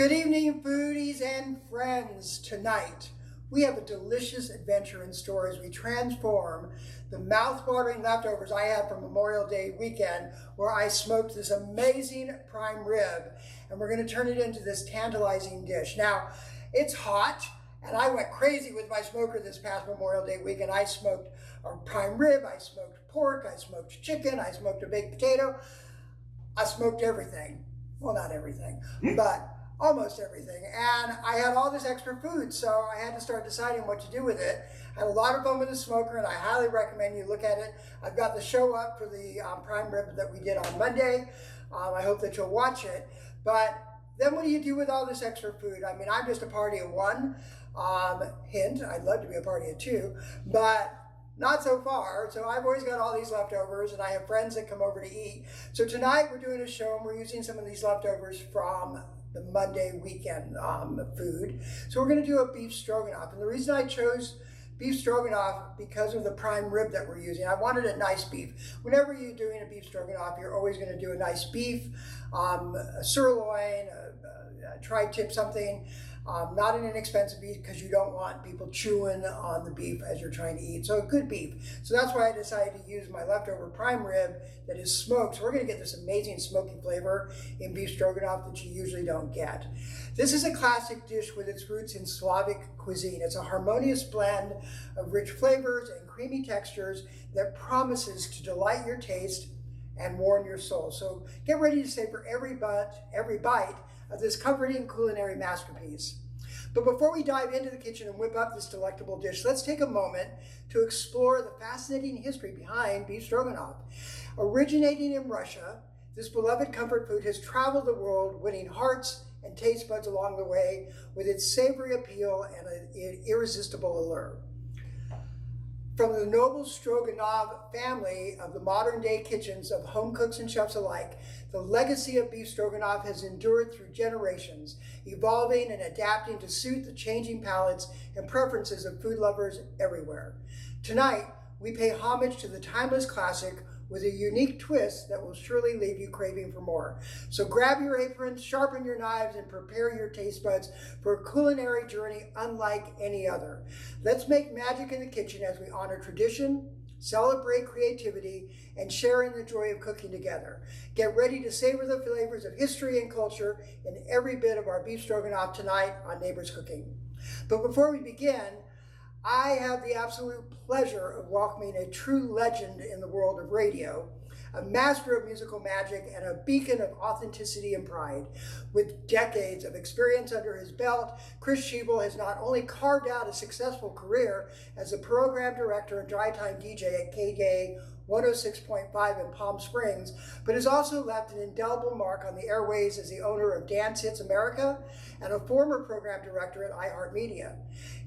Good evening, foodies and friends. Tonight, we have a delicious adventure in store as we transform the mouth-watering leftovers I had from Memorial Day weekend, where I smoked this amazing prime rib, and we're going to turn it into this tantalizing dish. Now, it's hot, and I went crazy with my smoker this past Memorial Day weekend. I smoked a prime rib, I smoked pork, I smoked chicken, I smoked a baked potato. I smoked everything. Well, not everything, but almost everything. And I had all this extra food, so I had to start deciding what to do with it. I had a lot of fun with the smoker, and I highly recommend you look at it. I've got the show up for the prime rib that we did on Monday. I hope that you'll watch it. But then what do you do with all this extra food? I mean, I'm just a party of one. Hint, I'd love to be a party of two, but not so far. So I've always got all these leftovers, and I have friends that come over to eat. So tonight we're doing a show, and we're using some of these leftovers from the Monday weekend food. So we're going to do a beef stroganoff. And the reason I chose beef stroganoff because of the prime rib that we're using. I wanted a nice beef. Whenever you're doing a beef stroganoff, you're always going to do a nice beef, a sirloin, a tri-tip something. Not an inexpensive beef, because you don't want people chewing on the beef as you're trying to eat. So a good beef. So that's why I decided to use my leftover prime rib that is smoked. So we're going to get this amazing smoky flavor in beef stroganoff that you usually don't get. This is a classic dish with its roots in Slavic cuisine. It's a harmonious blend of rich flavors and creamy textures that promises to delight your taste and warm your soul. So get ready to savor every bite of this comforting culinary masterpiece. But before we dive into the kitchen and whip up this delectable dish, let's take a moment to explore the fascinating history behind beef stroganoff. Originating in Russia, this beloved comfort food has traveled the world, winning hearts and taste buds along the way with its savory appeal and an irresistible allure. From the noble Stroganoff family of the modern-day kitchens of home cooks and chefs alike, the legacy of beef stroganoff has endured through generations, evolving and adapting to suit the changing palates and preferences of food lovers everywhere. Tonight, we pay homage to the timeless classic with a unique twist that will surely leave you craving for more. So grab your aprons, sharpen your knives, and prepare your taste buds for a culinary journey unlike any other. Let's make magic in the kitchen as we honor tradition, celebrate creativity, and share in the joy of cooking together. Get ready to savor the flavors of history and culture in every bit of our beef stroganoff tonight on Neighbors Cooking. But before we begin, I have the absolute pleasure of welcoming a true legend in the world of radio, a master of musical magic, and a beacon of authenticity and pride. With decades of experience under his belt, Chris Shebel has not only carved out a successful career as a program director and dry-time DJ at KDA 106.5 in Palm Springs, but has also left an indelible mark on the airways as the owner of Dance Hits America and a former program director at iHeartMedia.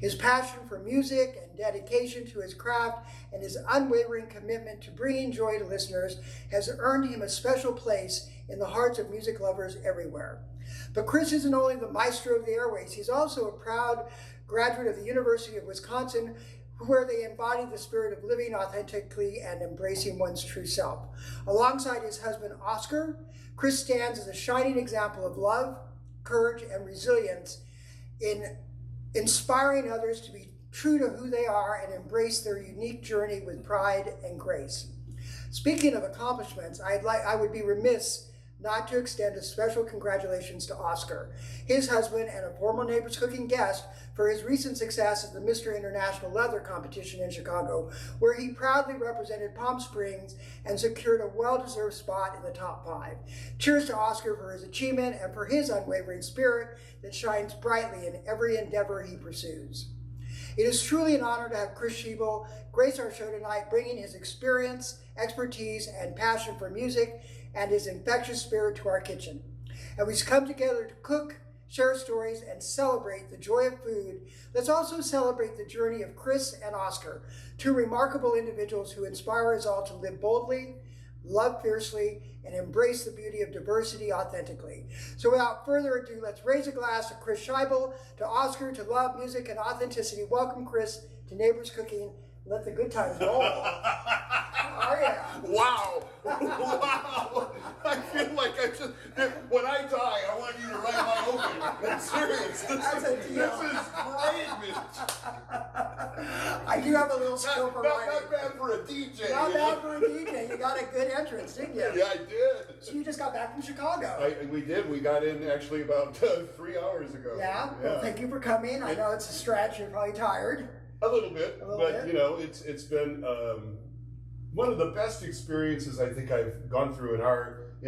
His passion for music and dedication to his craft and his unwavering commitment to bringing joy to listeners has earned him a special place in the hearts of music lovers everywhere. But Chris isn't only the maestro of the airways, he's also a proud graduate of the University of Wisconsin, where they embody the spirit of living authentically and embracing one's true self. Alongside his husband, Oscar, Chris stands as a shining example of love, courage, and resilience in inspiring others to be true to who they are and embrace their unique journey with pride and grace. Speaking of accomplishments, I would be remiss not to extend a special congratulations to Oscar, his husband and a former Neighbors Cooking guest, for his recent success at the Mr. International Leather Competition in Chicago, where he proudly represented Palm Springs and secured a well-deserved spot in the top 5. Cheers to Oscar for his achievement and for his unwavering spirit that shines brightly in every endeavor he pursues. It is truly an honor to have Chris Shebel grace our show tonight, bringing his experience, expertise, and passion for music and his infectious spirit to our kitchen. And we come together to cook, share stories, and celebrate the joy of food. Let's also celebrate the journey of Chris and Oscar, two remarkable individuals who inspire us all to live boldly, love fiercely, and embrace the beauty of diversity authentically. So without further ado, let's raise a glass to Chris Shebel, to Oscar, to love, music, and authenticity. Welcome, Chris, to Neighbors Cooking, let the good times roll. Oh, yeah. Wow. Wow. I feel like when I die, I want you to write my opening. I'm serious. That's a deal. This is great, Mitch. I do have a little skill for writing. Not bad for a DJ. Not bad for a DJ. You got a good entrance, didn't you? Yeah, I did. So you just got back from Chicago. We did. We got in actually about 3 hours ago. Yeah? Well, thank you for coming. I know it's a stretch. You're probably tired. A little bit. Bit. You know, it's been one of the best experiences I think I've gone through in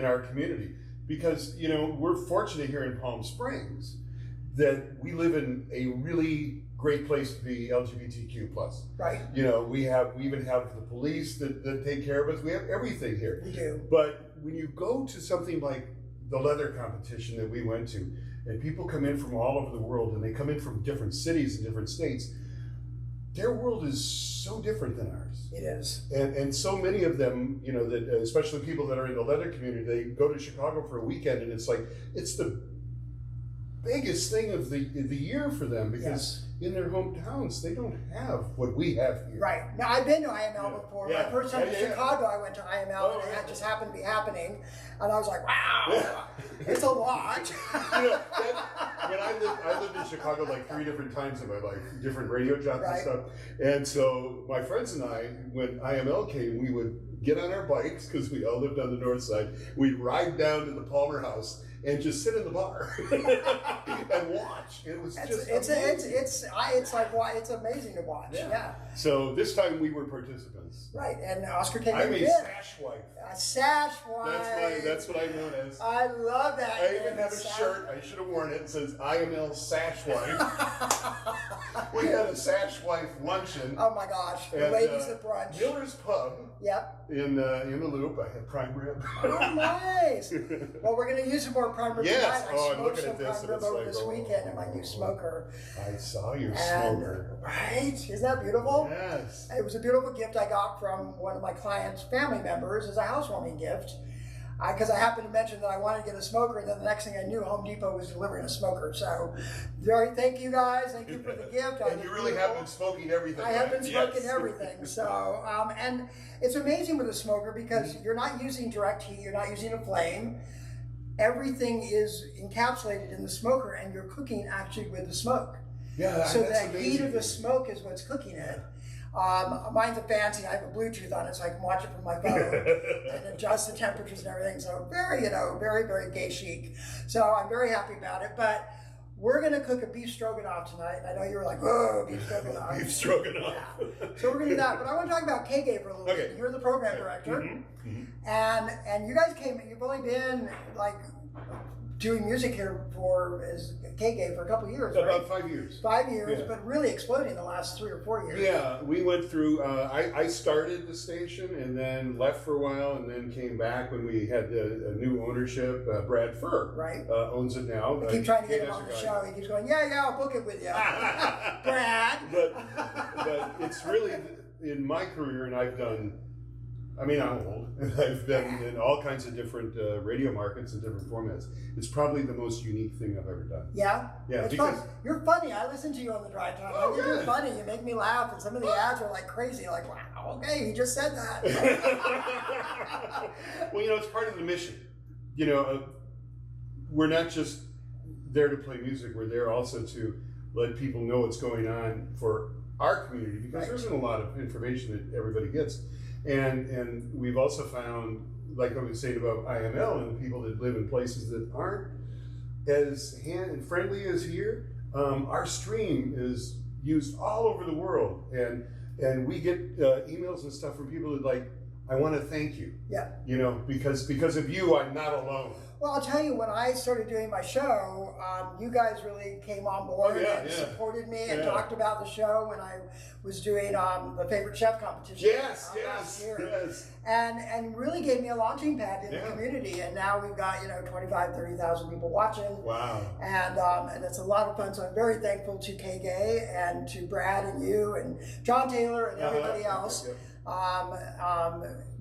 our community, because, you know, we're fortunate here in Palm Springs that we live in a really great place to be LGBTQ plus. Right. You know, we even have the police that take care of us. We have everything here. We do. But when you go to something like the leather competition that we went to, and people come in from all over the world, and they come in from different cities and different states, their world is so different than ours. It is. And so many of them, you know, that especially people that are in the leather community, they go to Chicago for a weekend, and it's like, it's the biggest thing of the year for them, because in their hometowns, they don't have what we have here. Right. Now, I've been to IML before. Yeah. My first time in Chicago, I went to IML, and it just happened to be happening. And I was like, wow, it's a lot. You know, when I lived in Chicago like 3 different times in my life, different radio jobs and stuff. And so my friends and I, when IML came, we would get on our bikes, because we all lived on the north side. We'd ride down to the Palmer House and just sit in the bar and watch. It was it's amazing to watch. Yeah. So this time we were participants. Right, and Oscar came I'm in. a sash wife. A sash wife. That's what I'm known as. I love that. I even have a shirt. I should have worn it. It says IML Sash Wife. We had a Sash Wife luncheon. Oh my gosh, the ladies at brunch. Miller's Pub. Yep. In the Loop, I had prime rib. Oh, nice. Well, we're going to use some more prime rib tonight. I smoked some prime rib over this weekend in my new smoker. I saw your smoker. Right? Isn't that beautiful? Yes. It was a beautiful gift I got from one of my clients' family members as a housewarming gift. Because I happened to mention that I wanted to get a smoker, and then the next thing I knew, Home Depot was delivering a smoker. So, thank you guys. Thank you for the gift. And you really have been smoking everything. I have been smoking everything. So, and it's amazing with a smoker, because you're not using direct heat, you're not using a flame. Everything is encapsulated in the smoker, and you're cooking actually with the smoke. Yeah, so that's the amazing. heat of the smoke is what's cooking it. Mine's a fancy. I have a Bluetooth on it, so I can watch it from my phone and adjust the temperatures and everything. So very, very, very gay chic. So I'm very happy about it. But we're going to cook a beef stroganoff tonight. I know you were like, "Whoa, beef stroganoff!" Beef stroganoff. Yeah. So we're going to do that. But I want to talk about KGay for a little bit. You're the program director, and you guys came. You've only been like doing music here as KGay for a couple of years, right? About 5 years. 5 years, but really exploding the last 3 or 4 years. Yeah, we went through, I started the station and then left for a while, and then came back when we had a new ownership. Brad Furr owns it now. I keep trying to get him on the show. He keeps going, yeah, I'll book it with you. Brad. But it's really, in my career, and I've done, I'm old, and I've been in all kinds of different radio markets and different formats. It's probably the most unique thing I've ever done. Yeah? Yeah, it's because fun. You're funny. I listen to you on the drive time. Oh, You're funny. You make me laugh, and some of the ads are like crazy. Like, wow, okay, he just said that. Well, it's part of the mission. We're not just there to play music. We're there also to let people know what's going on for our community, because there isn't a lot of information that everybody gets. And we've also found, like I was saying about IML and the people that live in places that aren't as friendly as here, our stream is used all over the world, and we get emails and stuff from people that like, I want to thank you. Yeah. Because of you, I'm not alone. Well, I'll tell you, when I started doing my show, you guys really came on board and supported me and talked about the show when I was doing the favorite chef competition. Last year. And really gave me a launching pad in the community. And now we've got 25, 30,000 people watching. Wow. And it's a lot of fun. So I'm very thankful to KGay and to Brad and you and John Taylor and everybody else.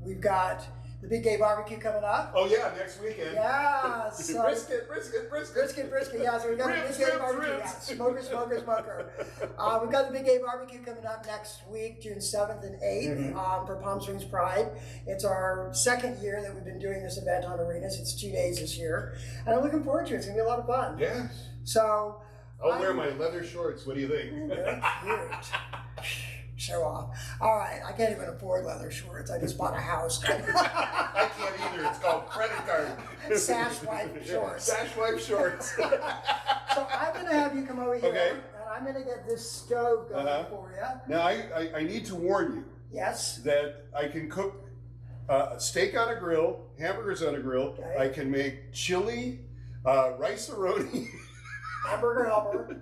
We've got the big day barbecue coming up. Oh yeah, next weekend. Yeah, so brisket. Yeah, so we got the big day barbecue. Yeah, smoker. We've got the big day barbecue coming up next week, June 7th and 8th, for Palm Springs Pride. It's our second year that we've been doing this event on Arenas. It's 2 days this year, and I'm looking forward to it. It's gonna be a lot of fun. Yes. So I'll wear my leather shorts. What do you think? Very cute. Show off. All right, I can't even afford leather shorts. I just bought a house. I can't either. It's called credit card. Sash wife shorts. Sash wife shorts. So I'm going to have you come over here, Okay. and I'm going to get this stove going for you. Now I need to warn you Yes. that I can cook steak on a grill, hamburgers on a grill. Okay. I can make chili, rice-a-roni. Hamburger helper.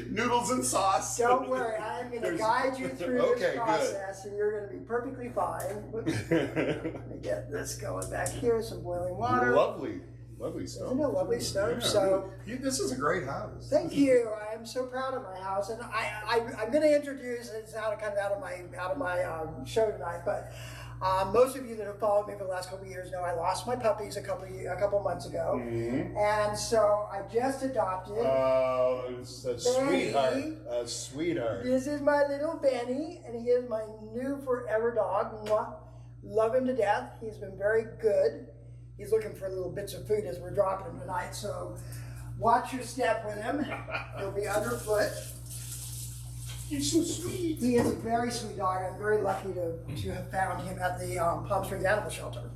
Noodles and sauce. Don't worry, I'm going to guide you through Okay, this good. process, and you're going to be perfectly fine. Whoops. Let me get this going back here. Some boiling water. Lovely stuff. Isn't it lovely stuff? Yeah, so. this is a great house. Thank you. I am so proud of my house, and I'm going to introduce. It's out of my show tonight, but most of you that have followed me for the last couple of years know I lost my puppies a couple months ago, and so I just adopted. Oh, it's a Benny. sweetheart. This is my little Benny, and he is my new forever dog. Mwah. Love him to death. He's been very good. He's looking for little bits of food as we're dropping him tonight, so watch your step with him. He'll be underfoot. He's so sweet. He is a very sweet dog. I'm very lucky to have found him at the Palm Springs Animal Shelter.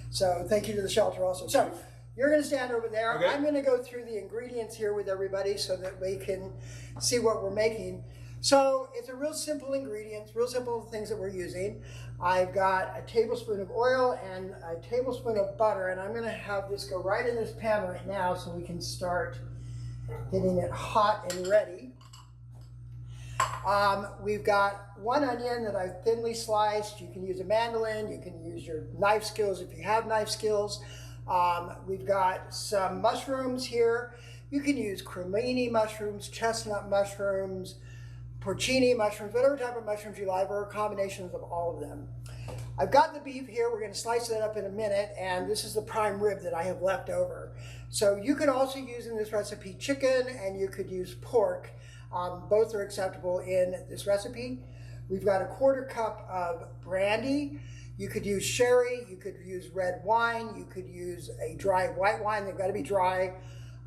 So thank you to the shelter also. So you're going to stand over there. Okay. I'm going to go through the ingredients here with everybody so that we can see what we're making. So it's a real simple ingredients, real simple things that we're using. I've got a tablespoon of oil and a tablespoon of butter, and I'm going to have this go right in this pan right now so we can start getting it hot and ready. We've got one onion that I've thinly sliced. You can use a mandolin. You can use your knife skills if you have knife skills. We've got some mushrooms here. You can use cremini mushrooms, chestnut mushrooms, porcini mushrooms, whatever type of mushrooms you like, or combinations of all of them. I've got the beef here. We're going to slice it up in a minute, and this is the prime rib that I have left over. So you could also use in this recipe chicken, and you could use pork. Both are acceptable in this recipe. We've got a 1/4 cup of brandy. You could use sherry, you could use red wine, you could use a dry white wine. They've got to be dry.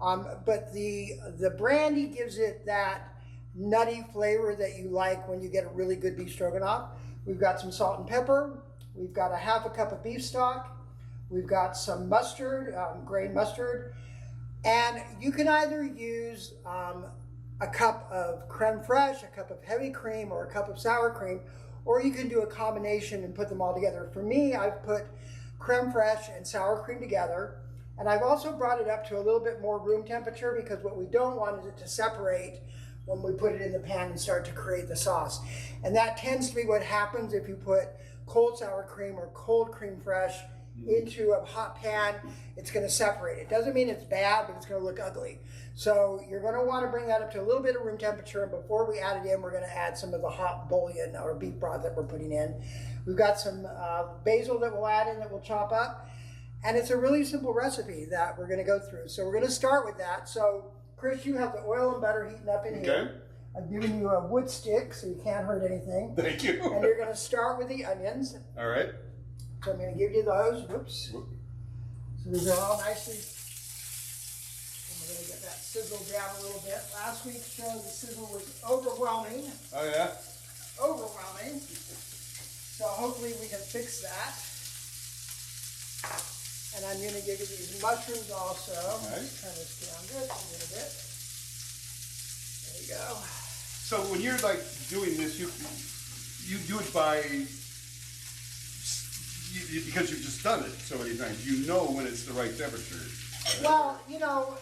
But the brandy gives it that nutty flavor that you like when you get a really good beef stroganoff. We've got some salt and pepper. We've got a 1/2 cup of beef stock. We've got some mustard, grain mustard. And you can either use a cup of creme fraiche, a cup of heavy cream, or a cup of sour cream, or you can do a combination and put them all together. For me, I've put creme fraiche and sour cream together, and I've also brought it up to a little bit more room temperature because what we don't want is it to separate when we put it in the pan and start to create the sauce. And that tends to be what happens if you put cold sour cream or cold creme fraiche into a hot pan. It's going to separate. It doesn't mean it's bad, but it's going to look ugly. So you're going to want to bring that up to a little bit of room temperature, and before we add it in, we're going to add some of the hot bouillon or beef broth that we're putting in. We've got some basil that we'll add in that we'll chop up, and it's a really simple recipe that we're going to go through. So we're going to start with that. So Chris, you have the oil and butter heating up in here. I've given you a wood stick so you can't hurt anything. Thank you. And you're going to start with the onions. All right. So I'm going to give you those. Whoops. So these are all nicely. I'm going to get that sizzle down a little bit. Last week's show, the sizzle was overwhelming. Oh yeah. Overwhelming. So hopefully we can fix that. And I'm going to give you these mushrooms also. Nice. Turn this down just a little bit. There you go. So when you're like doing this, you do it by because you've just done it so many times. You know when it's the right temperature. Right? Well, you know,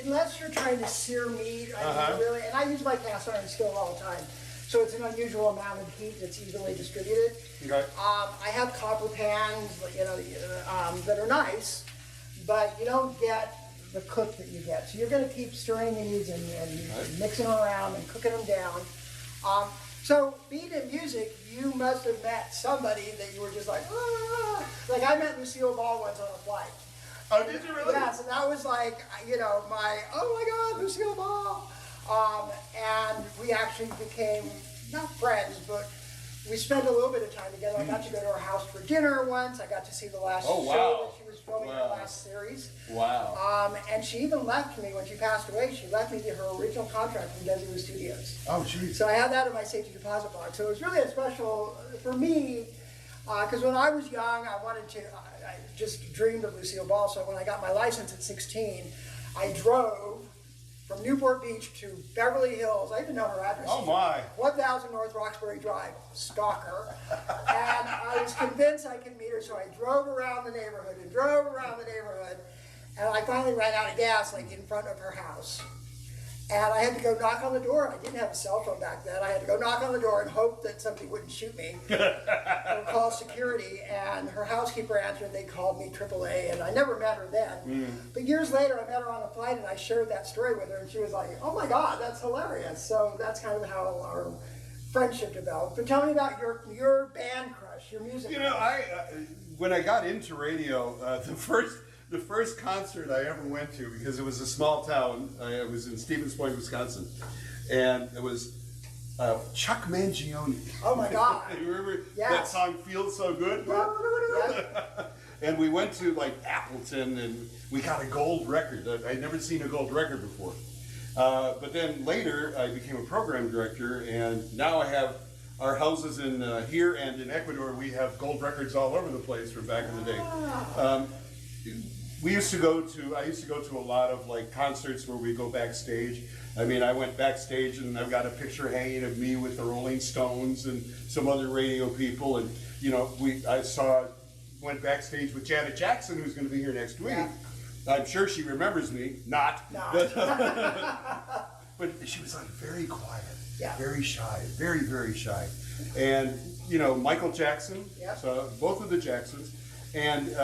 unless you're trying to sear meat, I mean, really, and I use my cast iron stove all the time, so it's an unusual amount of heat that's evenly distributed. Okay. I have copper pans, you know, that are nice, but you don't get the cook that you get. So you're going to keep stirring these and mixing them around and cooking them down. So being in music, you must have met somebody that you were just like, ah. Like I met Lucille Ball once on a flight. Oh, did you really? Yes, and that was like, you know, oh my God, Lucille Ball. And we actually became, not friends, but we spent a little bit of time together. I got to go to her house for dinner once. I got to see the last show that she was filming her last series. Wow. And she even left me when she passed away. She left me her original contract from Desilu Studios. Oh, geez. So I had that in my safety deposit box. So it was really a special for me because when I was young, I just dreamed of Lucille Ball. So when I got my license at 16, I drove from Newport Beach to Beverly Hills. I even know her address. Oh my. 1000 North Roxbury Drive, stalker. And I was convinced I could meet her, so I drove around the neighborhood and drove around the neighborhood. And I finally ran out of gas, like in front of her house. And I had to go knock on the door. I didn't have a cell phone back then. I had to go knock on the door and hope that somebody wouldn't shoot me or call security. And her housekeeper answered. They called me AAA, and I never met her then. But years later, I met her on a flight, and I shared that story with her, and she was like, "Oh my God, that's hilarious!" So that's kind of how our friendship developed. But tell me about your band crush, your music. You know, when I got into radio, the first concert I ever went to, because it was a small town, I was in Stevens Point, Wisconsin, and it was Chuck Mangione. Oh my God. You remember Yes. that song, Feels So Good? And we went to like Appleton, and we got a gold record. I'd never seen a gold record before. But then later, I became a program director, and now I have our houses in here and in Ecuador. We have gold records all over the place from back in the day. I used to go to a lot of like concerts where we go backstage. I mean, I went backstage and I've got a picture hanging of me with the Rolling Stones and some other radio people. And, you know, went backstage with Janet Jackson, who's going to be here next week. Yeah. I'm sure she remembers me, not. No. But she was like very quiet, Yeah. very shy, very, very shy. And, you know, Michael Jackson, Yeah. so both of the Jacksons, and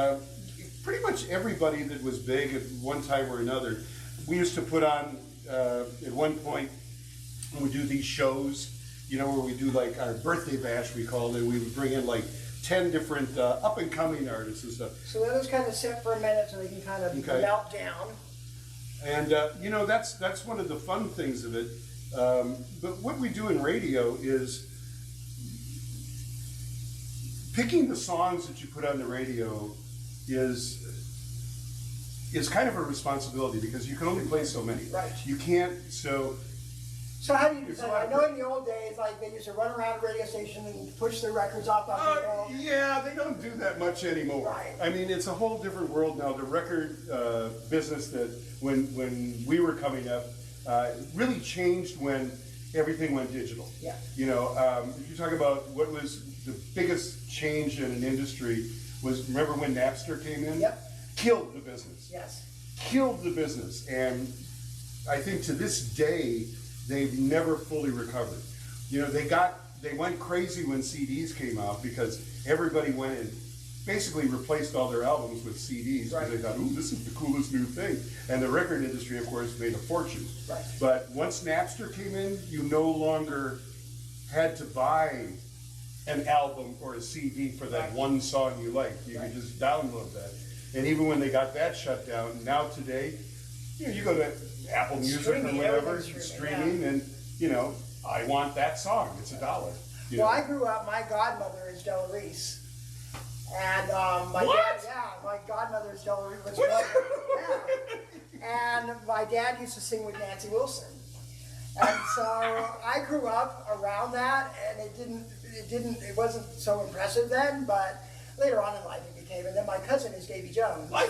pretty much everybody that was big at one time or another. We used to put on, at one point, when we do these shows, you know, where we do like our birthday bash, we called it, we would bring in like 10 different up-and-coming artists and stuff. So let us kind of sit for a minute so they can kind of melt down. And, you know, that's one of the fun things of it. But what we do in radio is picking the songs that you put on the radio is kind of a responsibility because you can only play so many. Right. You can't, so how do you decide? I know in the old days, like they used to run around a radio station and push their records off people. yeah, they don't do that much anymore. Right. I mean, it's a whole different world now. The record business that when we were coming up really changed when everything went digital. Yeah. You know, if you talk about what was the biggest change in an industry was, remember when Napster came in? Yep. Killed the business. Yes. Killed the business. And I think to this day, they've never fully recovered. You know, they went crazy when CDs came out because everybody went and basically replaced all their albums with CDs because they thought, ooh, this is the coolest new thing. And the record industry, of course, made a fortune. Right. But once Napster came in, you no longer had to buy an album or a CD for that one song you liked. You could just download that. And even when they got that shut down, now today, you know, you go to Apple Music or whatever, streaming, and, you know, I want that song. It's $1. Well, I grew up, my godmother is Della Reese. And my godmother is Della Reese. And my dad used to sing with Nancy Wilson. And so I grew up around that, and it wasn't so impressive then, but later on in life it became. And then my cousin is Davy Jones. What?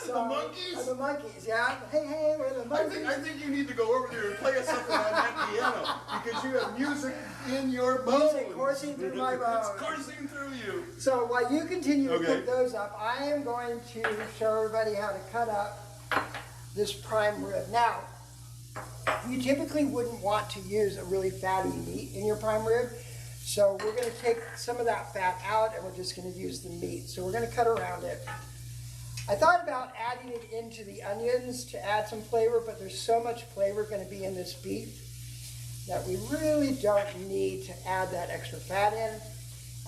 So, the Monkees? The Monkees, yeah. Hey, we're the Monkees. I think you need to go over there and play us something on that piano because you have music in your bones. Music coursing through my bones. It's coursing through you. So while you continue to cook those up, I am going to show everybody how to cut up this prime rib. Now, you typically wouldn't want to use a really fatty meat in your prime rib. So we're going to take some of that fat out and we're just going to use the meat. So we're going to cut around it. I thought about adding it into the onions to add some flavor, but there's so much flavor going to be in this beef that we really don't need to add that extra fat in.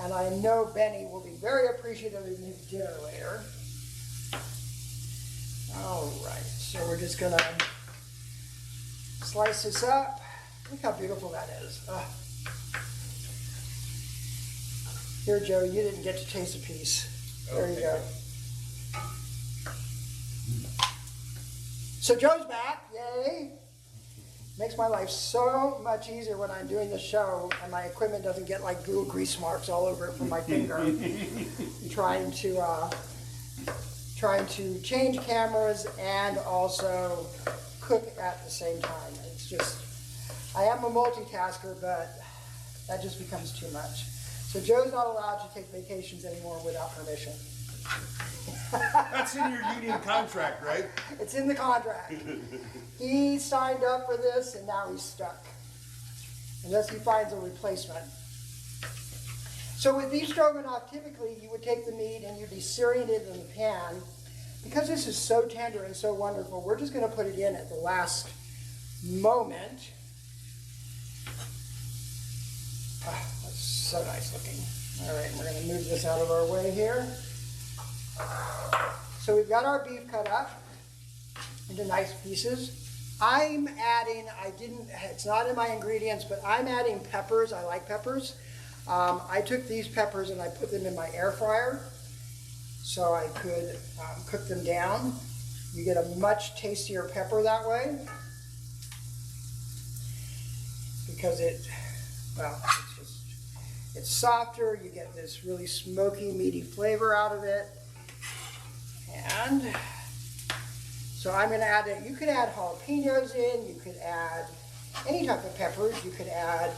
And I know Benny will be very appreciative of his dinner later. All right, so we're just gonna slice this up. Look how beautiful that is. Here, Joe, you didn't get to taste a piece. There you go. So Joe's back, yay. Makes my life so much easier when I'm doing the show and my equipment doesn't get like little grease marks all over it from my finger. trying to change cameras and also cook at the same time. It's just, I am a multitasker, but that just becomes too much. So Joe's not allowed to take vacations anymore without permission. That's in your union contract, right? It's in the contract. He signed up for this and now he's stuck. Unless he finds a replacement. So with beef stroganoff, typically you would take the meat and you'd be searing it in the pan. Because this is so tender and so wonderful, we're just going to put it in at the last moment. That's so nice looking. All right, we're going to move this out of our way here. So we've got our beef cut up into nice pieces. I'm adding, it's not in my ingredients, but I'm adding peppers. I like peppers. I took these peppers and I put them in my air fryer so I could cook them down. You get a much tastier pepper that way because it's softer. You get this really smoky, meaty flavor out of it. And so I'm going to add it. You could add jalapenos in. You could add any type of peppers. You could add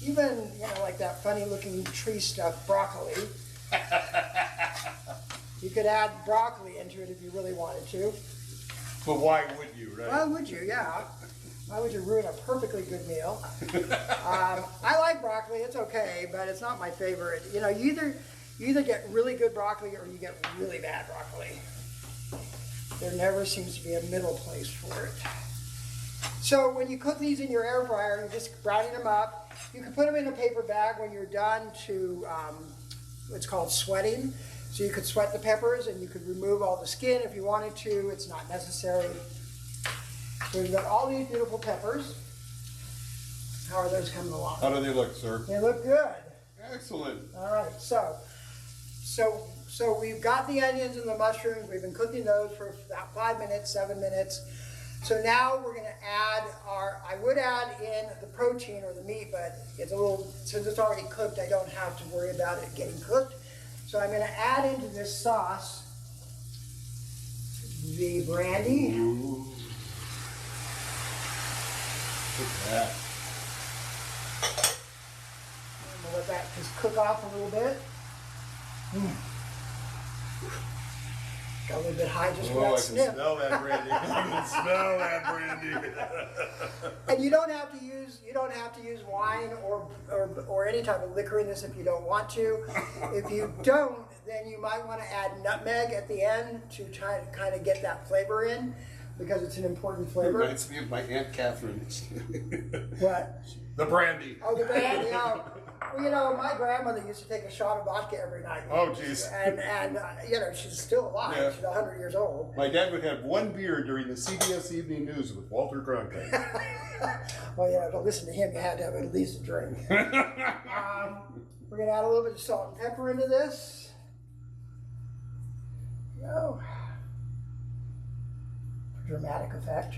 even, like that funny looking tree stuff, broccoli. You could add broccoli into it if you really wanted to. But why would you, right? Why would you? Yeah. Why would you ruin a perfectly good meal? I like broccoli. It's okay, but it's not my favorite. You either get really good broccoli or you get really bad broccoli. There never seems to be a middle place for it. So when you cook these in your air fryer, you're just browning them up. You can put them in a paper bag when you're done to, it's called sweating. So you could sweat the peppers and you could remove all the skin if you wanted to. It's not necessary. So we've got all these beautiful peppers. How are those coming along? How do they look, sir? They look good. Excellent. All right, so we've got the onions and the mushrooms. We've been cooking those for about 5 minutes, 7 minutes. So now we're going to add I would add in the protein or the meat, but it's since it's already cooked, I don't have to worry about it getting cooked. So I'm going to add into this sauce the brandy. Ooh. Look at that. I'm going to let that just cook off a little bit. Got a little bit high just for that sniff. I can smell that brandy. I can smell that brandy. And you don't have to use wine or any type of liquor in this if you don't want to. If you don't, then you might want to add nutmeg at the end to try to kind of get that flavor in, because it's an important flavor. It reminds me of my Aunt Catherine. What? The brandy. Oh, the brandy. Well, my grandmother used to take a shot of vodka every night. Oh, jeez. And she's still alive. Yeah. She's 100 years old. My dad would have one beer during the CBS Evening News with Walter Cronkite. Well, to listen to him, you had to have at least a drink. We're going to add a little bit of salt and pepper into this. There we go. For dramatic effect.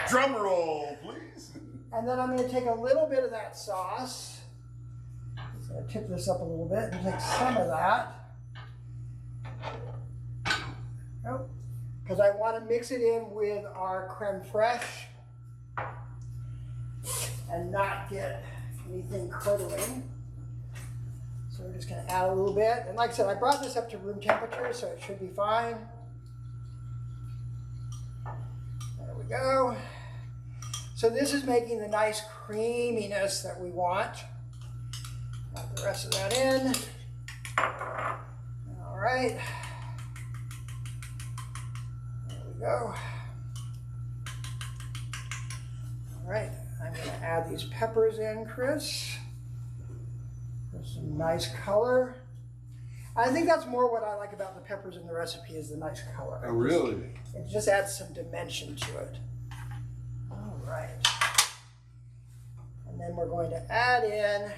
Drum roll, please. And then I'm going to take a little bit of that sauce. So I tip this up a little bit and take some of that. Because I want to mix it in with our creme fraiche and not get anything curdling. So we're just going to add a little bit. And like I said, I brought this up to room temperature, so it should be fine. There we go. So this is making the nice creaminess that we want. Add the rest of that in. All right. There we go. right, I'm going to add these peppers in, Chris. There's some nice color. I think that's more what I like about the peppers in the recipe is the nice color. Oh, really? It just adds some dimension to it. All right. And then we're going to add in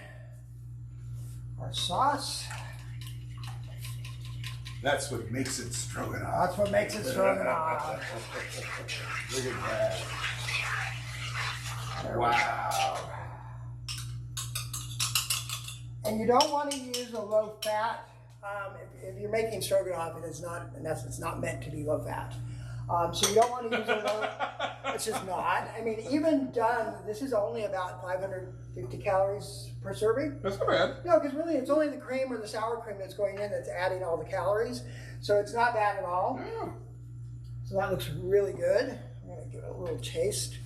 our sauce. That's what makes it stroganoff. That's what makes it stroganoff. Look at that. There Wow. And you don't want to use a low fat. If you're making stroganoff, it is not, in essence, not meant to be low fat. So you don't want to use a low, it's just not. I mean, even done, this is only about 550 calories per serving. That's not bad. No, because really it's only the cream or the sour cream that's going in that's adding all the calories. So it's not bad at all. Yeah. So that looks really good. I'm going to give it a little taste.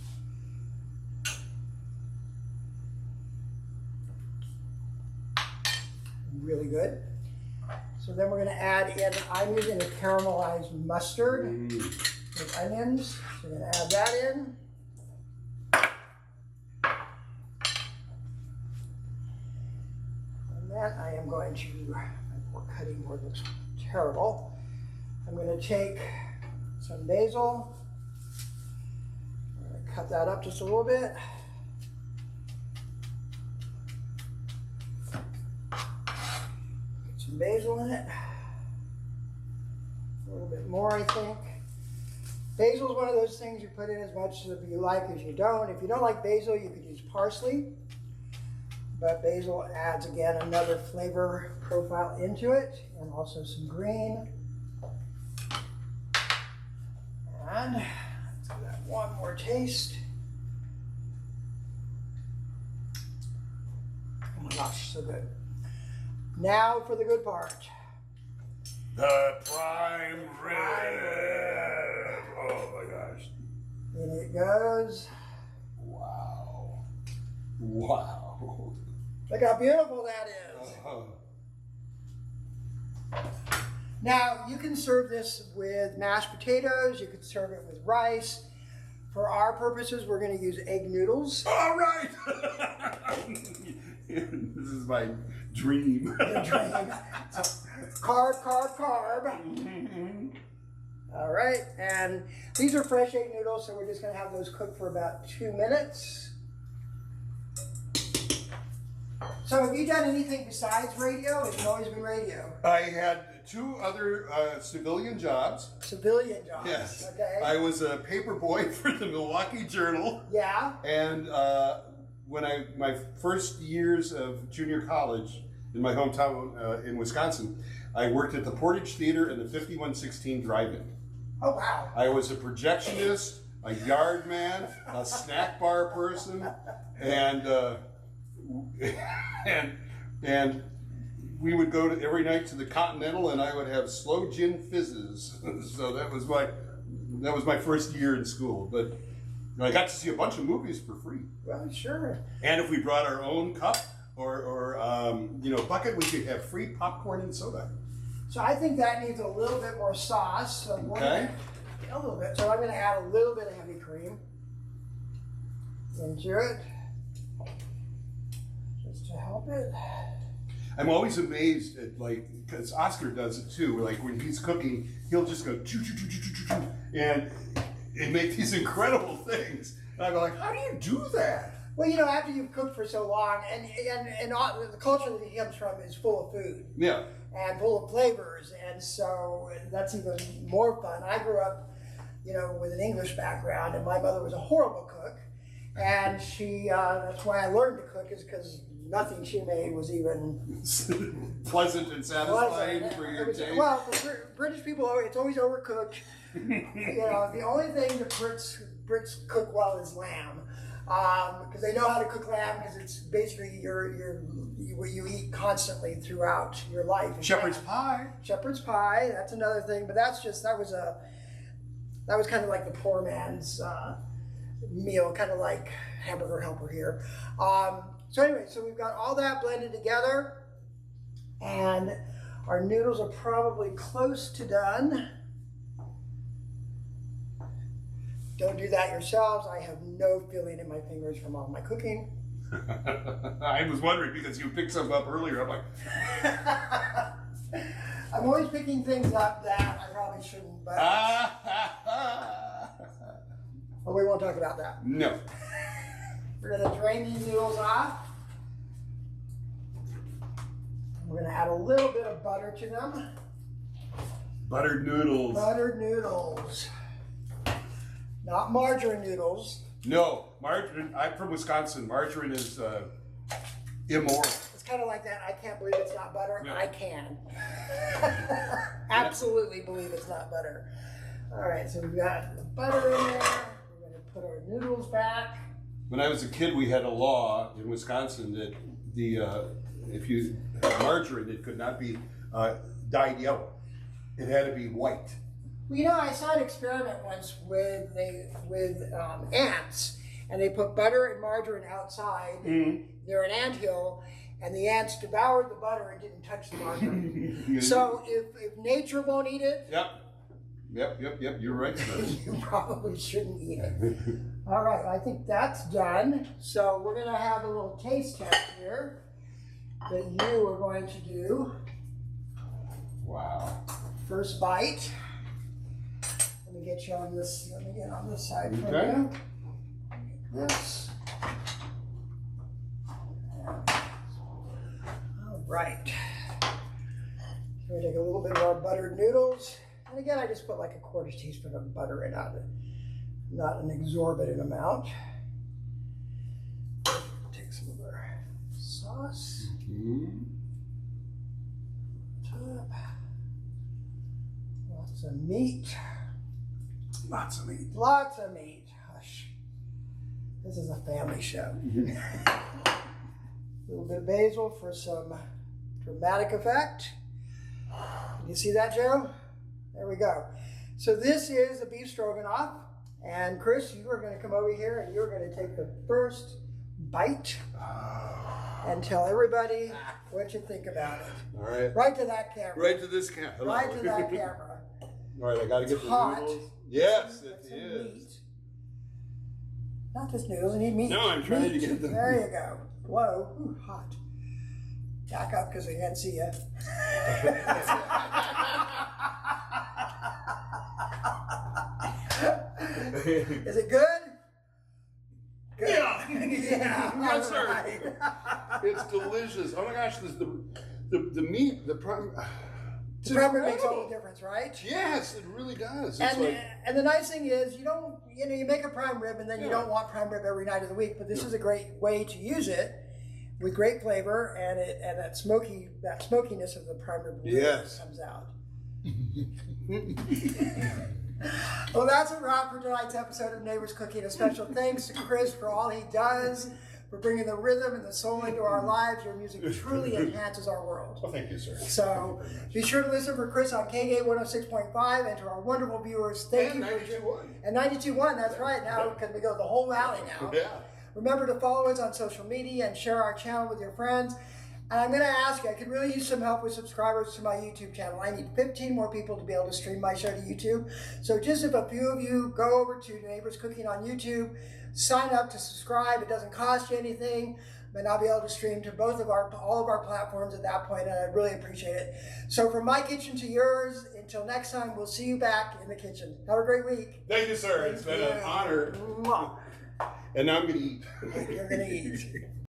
Really good. So then we're going to add in, I'm using a caramelized mustard with onions. So we're going to add that in. And then I am going to, my cutting board looks terrible. I'm going to take some basil. I'm going to cut that up just a little bit. Some basil in it. A little bit more, I think. Basil is one of those things you put in as much as you like as you don't. If you don't like basil, you could use parsley. But basil adds, again, another flavor profile into it, and also some green. And let's give that one more taste. Oh my gosh, so good. Now for the good part. The prime rib. Oh my gosh. In it goes. Wow. Wow. Look how beautiful that is. Now, you can serve this with mashed potatoes. You could serve it with rice. For our purposes, we're going to use egg noodles. All right. This is my dream. Your dream. So, carb, carb, carb. All right, and these are fresh egg noodles, so we're just going to have those cook for about 2 minutes. So have you done anything besides radio? Has it always been radio? I had 2 other civilian jobs. Civilian jobs. Yes. Okay. I was a paper boy for the Milwaukee Journal. Yeah. And when my first years of junior college in my hometown in Wisconsin, I worked at the Portage Theater and the 5116 Drive-In. Oh, wow. I was a projectionist, a yard man, a snack bar person, and and we would go to every night to the Continental, and I would have slow gin fizzes. So that was my first year in school. But I got to see a bunch of movies for free. Well, sure. And if we brought our own cup or bucket, we could have free popcorn and soda. So I think that needs a little bit more sauce. So Okay. A little bit. So I'm going to add a little bit of heavy cream into it, just to help it. I'm always amazed at, because Oscar does it too. Like when he's cooking, he'll just go choo choo choo choo choo choo, and make these incredible things. And I go like, how do you do that? Well, after you've cooked for so long, and all, the culture that he comes from is full of food. Yeah. And full of flavors, and so that's even more fun. I grew up, with an English background, and my mother was a horrible cook, and that's why I learned to cook, is because nothing she made was even pleasant and satisfying for your taste. Well, for British people, it's always overcooked. The only thing that Brits cook well is lamb, because they know how to cook lamb, because it's basically what you eat constantly throughout your life. Shepherd's pie. Shepherd's pie, that's another thing, but that was kind of like the poor man's meal, kind of like Hamburger Helper here. So anyway, so we've got all that blended together, and our noodles are probably close to done. Don't do that yourselves. I have no feeling in my fingers from all my cooking. I was wondering because you picked some up earlier. I'm like, I'm always picking things up that I probably shouldn't, but well, we won't talk about that. no. We're going to drain these noodles off. We're going to add a little bit of butter to them. Buttered noodles. Buttered noodles. Not margarine noodles. No, margarine. I'm from Wisconsin. Margarine is immoral. It's kind of like that. I can't believe it's not butter. Yeah. I can. Absolutely believe it's not butter. All right, so we've got the butter in there. We're going to put our noodles back. When I was a kid, we had a law in Wisconsin that if you had margarine, it could not be dyed yellow. It had to be white. Well, you know, I saw an experiment once with ants, and they put butter and margarine outside. Mm-hmm. They're an anthill, and the ants devoured the butter and didn't touch the margarine. So if nature won't eat it, Yep. You're right. you probably shouldn't eat it. All right, I think that's done. So we're going to have a little taste test here that you are going to do. Wow. First bite. Let me get you on this. Let me get on this side for Okay. you. This. All right. So we take a little bit of our buttered noodles. And again, I just put like a quarter teaspoon of butter in on it. Not an exorbitant amount. Take some of our sauce. Mm-hmm. Top. Lots of meat. Lots of meat. Lots of meat. Hush. This is a family show. A little bit of basil for some dramatic effect. Can you see that, Joe? There we go. So this is a beef stroganoff. And Chris, you are going to come over here and you're going to take the first bite and tell everybody what you think about it. All right. Right to that camera. Right to this camera. Right to that camera. All right, I got to get the hot. noodles. Yes, it That's some is. meat. Not just noodles, I need meat. No, I'm trying to Meat. get the- There you go. Whoa, ooh, hot. Back up because I can't see you. Is it good? Good. Yeah. Yeah. Yes, sir. Right. It's delicious. Oh my gosh, this, the meat, the prime. The pepper makes all the difference, right? Yes, it really does. It's And, like, and the nice thing is, you make a prime rib and then you Yeah. don't want prime rib every night of the week, but this is a great way to use it with great flavor and that smokiness of the prime rib really Yes. comes out. Well, that's a wrap for tonight's episode of Neighbors Cooking. A special thanks to Chris for all he does, for bringing the rhythm and the soul into our lives. Your music truly enhances our world. well, thank you, sir. So be sure to listen for Chris on KGA 106.5 and to our wonderful viewers. Thank And you for 92.1. and 92.1. That's right now because we go the whole valley now. Yeah. Remember to follow us on social media and share our channel with your friends. And I'm going to ask you, I could really use some help with subscribers to my YouTube channel. I need 15 more people to be able to stream my show to YouTube. So just if a few of you go over to Neighbors Cooking on YouTube, sign up to subscribe. It doesn't cost you anything. And I'll be able to stream to all of our platforms at that point, and I really appreciate it. So from my kitchen to yours, until next time, we'll see you back in the kitchen. Have a great week. Thank you, sir. It's been an honor. Mwah. And now I'm going to eat. You're going to eat.